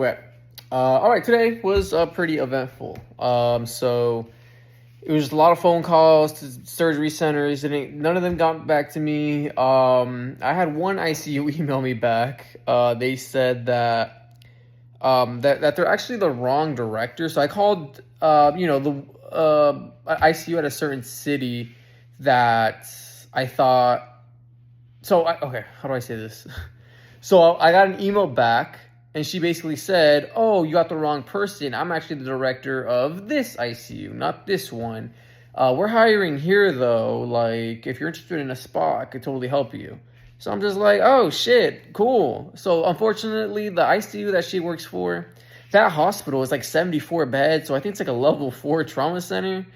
Okay. All right, today was pretty eventful. So it was just a lot of phone calls to surgery centers, and none of them got back to me. I had one ICU email me back. They said that they're actually the wrong director. So I called, the ICU at a certain city that I thought. Okay, how do I say this? So I got an email back, and she basically said, "Oh, you got the wrong person. I'm actually the director of this ICU, not this one. We're hiring here, though. Like, if you're interested in a spot, I could totally help you." So I'm just like, "Oh, shit, cool." So unfortunately, the ICU that she works for, that hospital is like 74 beds, so I think it's like a level 4 trauma center.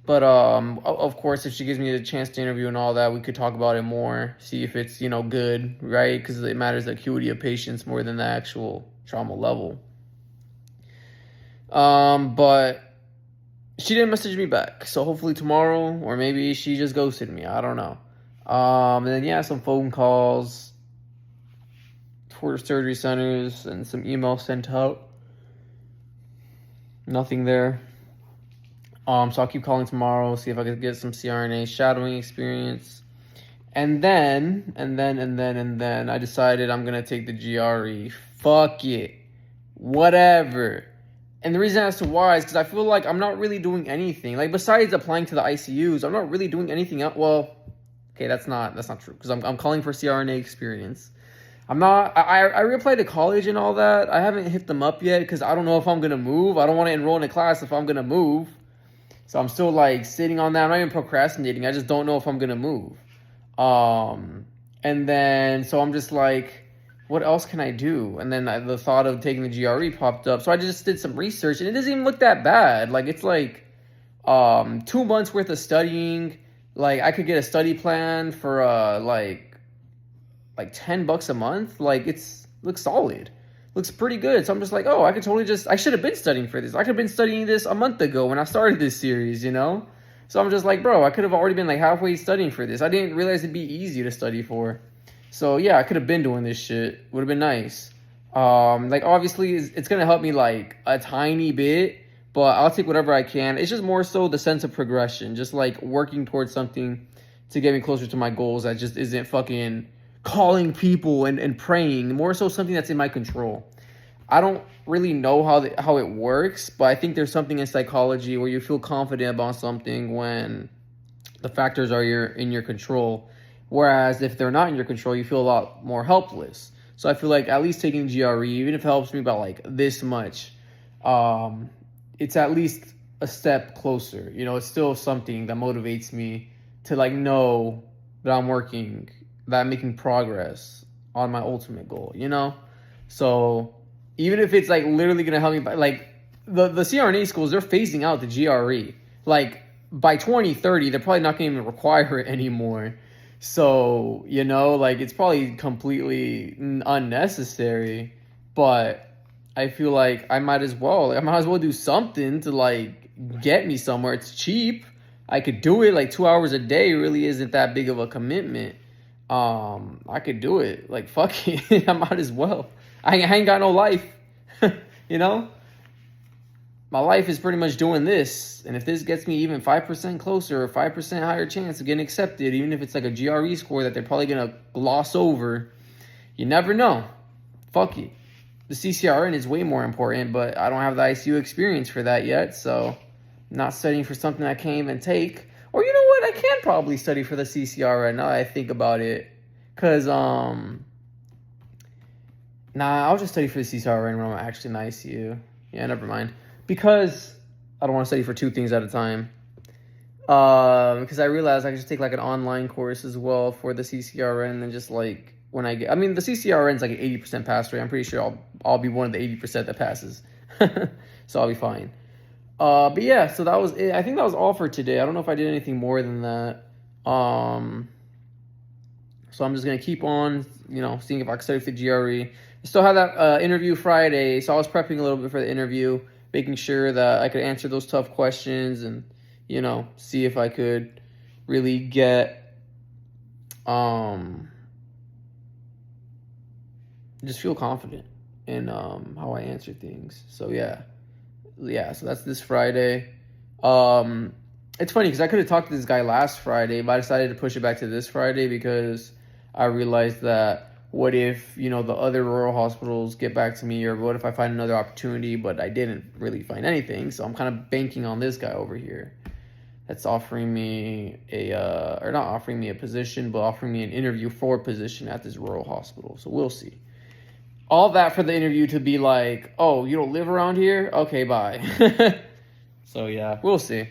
But of course, if she gives me the chance to interview and all that, we could talk about it more, see if it's good, right? Because it matters the acuity of patients more than the actual trauma level. But she didn't message me back, so hopefully tomorrow, or maybe she just ghosted me. I don't know. And then some phone calls for surgery centers and some emails sent out. Nothing there. So I'll keep calling tomorrow, see if I could get some CRNA shadowing experience. And then I decided I'm going to take the GRE. Fuck it. Whatever. And the reason as to why is because I feel like I'm not really doing anything. Like, besides applying to the ICUs, I'm not really doing anything else. Well, okay, that's not true. Because I'm calling for CRNA experience. I reapplied to college and all that. I haven't hit them up yet because I don't know if I'm going to move. I don't want to enroll in a class if I'm going to move. So I'm still like sitting on that. I'm not even procrastinating. I just don't know if I'm going to move. And then, so I'm just like, what else can I do? And then the thought of taking the GRE popped up. So I just did some research, and it doesn't even look that bad. Like, it's like 2 months worth of studying. Like, I could get a study plan for like $10 a month. Like, looks solid. Looks pretty good. So I'm just like, oh, I should have been studying for this. I could have been studying this a month ago when I started this series, So I'm just like, bro, I could have already been like halfway studying for this. I didn't realize it'd be easy to study for. So yeah, I could have been doing this shit. Would have been nice. Like, obviously it's going to help me like a tiny bit, but I'll take whatever I can. It's just more so the sense of progression, just like working towards something to get me closer to my goals that just isn't fucking calling people and praying. More so something that's in my control. I don't really know how it works, but I think there's something in psychology where you feel confident about something when the factors are in your control. Whereas if they're not in your control, you feel a lot more helpless. So I feel like at least taking GRE, even if it helps me by like this much, it's at least a step closer. It's still something that motivates me to like know that I'm working, that I'm making progress on my ultimate goal, So even if it's like literally gonna help me, like the CRNA schools, they're phasing out the GRE. Like by 2030, they're probably not gonna even require it anymore. So like it's probably completely unnecessary. But I feel like I might as well do something to like get me somewhere. It's cheap. I could do it. Like 2 hours a day really isn't that big of a commitment. I could do it. Like, fuck it. I might as well. I ain't got no life. My life is pretty much doing this. And if this gets me even 5% closer or 5% higher chance of getting accepted, even if it's like a GRE score that they're probably going to gloss over, you never know. Fuck it. The CCRN is way more important, but I don't have the ICU experience for that yet. So I'm not studying for something I can't even take. Or you know what? I can probably study for the CCRN now that I think about it. Because, I'll just study for the CCRN when I'm actually in the ICU. Yeah, never mind. Because I don't want to study for 2 things at a time. Because I realized I could just take like an online course as well for the CCRN, and then just like the CCRN is like an 80% pass rate. I'm pretty sure I'll be one of the 80% that passes. So I'll be fine. But yeah, so that was it. I think that was all for today. I don't know if I did anything more than that. So I'm just going to keep on, seeing if I can study for the GRE. I still have that interview Friday, so I was prepping a little bit for the interview, making sure that I could answer those tough questions and, see if I could really get, just feel confident in how I answer things. So yeah. So that's this Friday. It's funny because I could have talked to this guy last Friday, but I decided to push it back to this Friday because I realized that what if, the other rural hospitals get back to me, or what if I find another opportunity, but I didn't really find anything. So I'm kind of banking on this guy over here that's offering me or not offering me a position, but offering me an interview for a position at this rural hospital. So we'll see. All that for the interview to be like, oh, you don't live around here? Okay, bye. So yeah, we'll see.